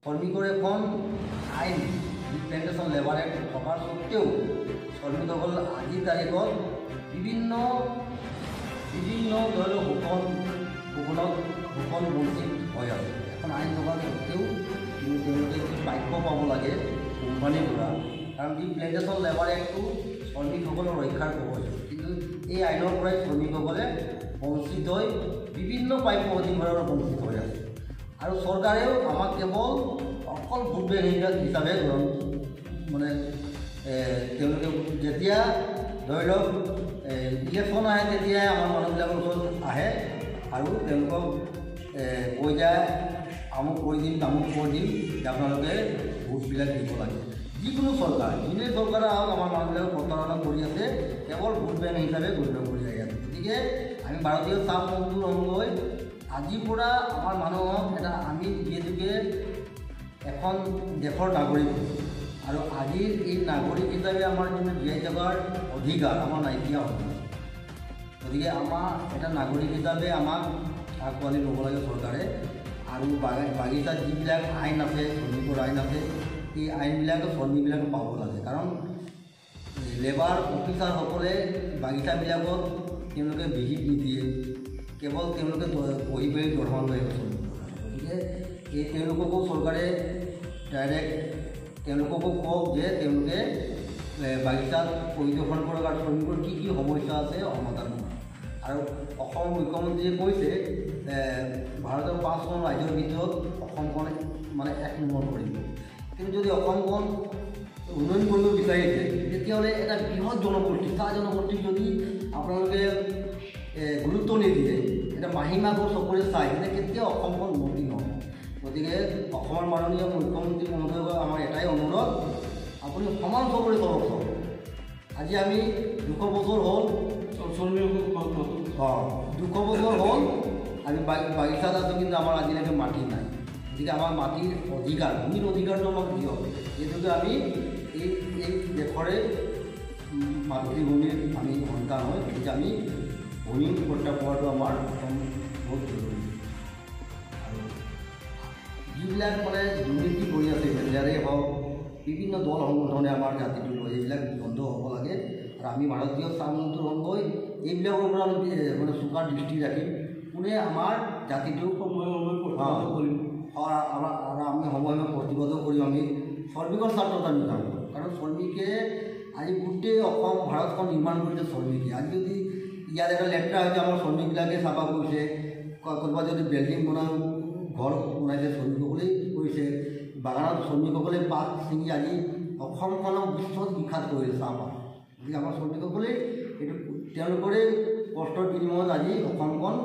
শ্ৰমিকৰ এখন আইন প্লেন্টেশ্যন লেবাৰ এক্ট থকাৰ সত্ত্বেও শ্ৰমিকসকল আজিৰ তাৰিখত বিভিন্ন ধৰণৰ শোষণ বঞ্চিত হৈ আছে। এখন আইন থকাৰ সত্ত্বেও কিন্তু তেওঁলোকে প্ৰাপ্য পাব লাগে কোম্পানীৰ পৰা, কাৰণ যি প্লেন্টেশ্যন লেবাৰ এক্টটো শ্ৰমিকসকলৰ ৰক্ষাৰ কবচ, কিন্তু এই আইনৰ পৰাই শ্ৰমিকসকলে বঞ্চিত হৈ বিভিন্ন প্ৰাপ্য অধিকাৰৰ বঞ্চিত হৈ আছে। আৰু চৰকাৰেও আমাক কেৱল অকল ভোট বেংক হিচাপে মানে তেওঁলোকে যেতিয়া ধৰি লওক ইলেকশ্যন আহে তেতিয়াই আমাৰ মানুহবিলাকৰ ওচৰত আহে আৰু তেওঁলোকক কৈ যায় আমুক কৰি দিম তামুক কৰি দিম যে আপোনালোকে ভোটবিলাক দিব লাগে। যিকোনো চৰকাৰ যোনে চৰকাৰে আহক আমাৰ মানুহবিলাকক প্ৰতাৰণা কৰি আছে, কেৱল ভোট বেংক হিচাপে গণ্য কৰি আহি আছে। গতিকে আমি ভাৰতীয় চাহ মজদুৰ সংঘই আজিৰ পৰা আমাৰ মানুহক এটা আমি যিহেতুকে এখন দেশৰ নাগৰিক আৰু আজিৰ এই নাগৰিক হিচাপে আমাৰ যোনটো জীয়াই থকাৰ অধিকাৰ আমাৰ নাইকিয়া হ'ব। গতিকে আমাৰ এটা নাগৰিক হিচাপে আমাক আঁকোৱালি ল'ব লাগে চৰকাৰে। আৰু বাগিচাত যিবিলাক আইন আছে, শ্ৰমিকৰ আইন আছে, এই আইনবিলাকে শ্ৰমিকবিলাকে পাব লাগে। কাৰণ লেবাৰ অফিচাৰসকলে বাগিচাবিলাকত তেওঁলোকে ভিজিট নিদিয়ে, কেৱল তেওঁলোকে বহি বহি দৰমহা লৈ আহিব। গতিকে এই তেওঁলোককো চৰকাৰে ডাইৰেক্ট তেওঁলোককো কওক যে তেওঁলোকে বাগিচাত পৰিদৰ্শন কৰক আৰু শ্ৰমিকৰ কি কি সমস্যা আছে সমাধান কৰক। আৰু অসমৰ মুখ্যমন্ত্ৰীয়ে কৈছে ভাৰতৰ 5খন ৰাজ্যৰ ভিতৰত অসমখন মানে 1 নম্বৰ কৰিব। কিন্তু যদি অসমখন উন্নয়ন কৰিব বিচাৰিছে তেতিয়াহ'লে এটা বৃহৎ জনগোষ্ঠী চাহ জনগোষ্ঠীক যদি আপোনালোকে গুৰুত্ব নিদিয়ে, এটা মাহীমাকৰ চকুৰে চাই তেতিয়া কেতিয়াও অসমখন উন্নতি নহয়। গতিকে অসমৰ মাননীয় মুখ্যমন্ত্ৰী মহোদয়ক আমাৰ এটাই অনুৰোধ, আপুনি সমান চকুৰে চলকচোন। আজি আমি 200 বছৰ হ'ল 200 বছৰ হ'ল আমি বাগিচাত আছোঁ, কিন্তু আমাৰ আজিলৈকে মাটি নাই। গতিকে আমাৰ মাটিৰ অধিকাৰ, ভূমিৰ অধিকাৰটো আমাক দিয়ক, যিহেতুকে আমি এই দেশৰে মাতৃভূমিৰ আমি সন্তান হয়। গতিকে আমি ভূমি প্ৰত্যাহাৰ পোৱাটো আমাৰ বহুত জৰুৰী। আৰু যিবিলাক মানে দুৰ্নীতি কৰি আছে, মেলেৰিয়াই হওক বিভিন্ন দল সংগঠনে আমাৰ জাতিটো লৈ এইবিলাক বন্ধ হ'ব লাগে। আৰু আমি ভাৰতীয় চাহ মজদুৰ সংঘই এইবিলাকৰ পৰা আমি মানে চোকা দৃষ্টি ৰাখিম, কোনে আমাৰ জাতিটোক প্ৰতিবাদ কৰিম আৰু আমি সময়ে প্ৰতিবাদ কৰিম। আমি শ্ৰমিকৰ স্বাৰ্থত আমি কাম কৰোঁ, কাৰণ শ্ৰমিকে আজি গোটেই অসম ভাৰতখন নিৰ্মাণ কৰিছে শ্ৰমিকে। আজি যদি ইয়াত এটা লেতেৰা হৈছে আমাৰ শ্ৰমিকবিলাকে চাফা কৰিছে, ক'ৰবাত যদি বিল্ডিং ঘৰ বনাইছে শ্ৰমিকসকলেই কৰিছে, বাগানত শ্ৰমিকসকলে পাত ছিঙি আজি অসমখনক বিশ্বত বিখ্যাত কৰিছে চাহপাত। গতিকে আমাৰ শ্ৰমিকসকলে এইটো তেওঁলোকৰে কষ্টৰ বিনিময়ত আজি অসমখন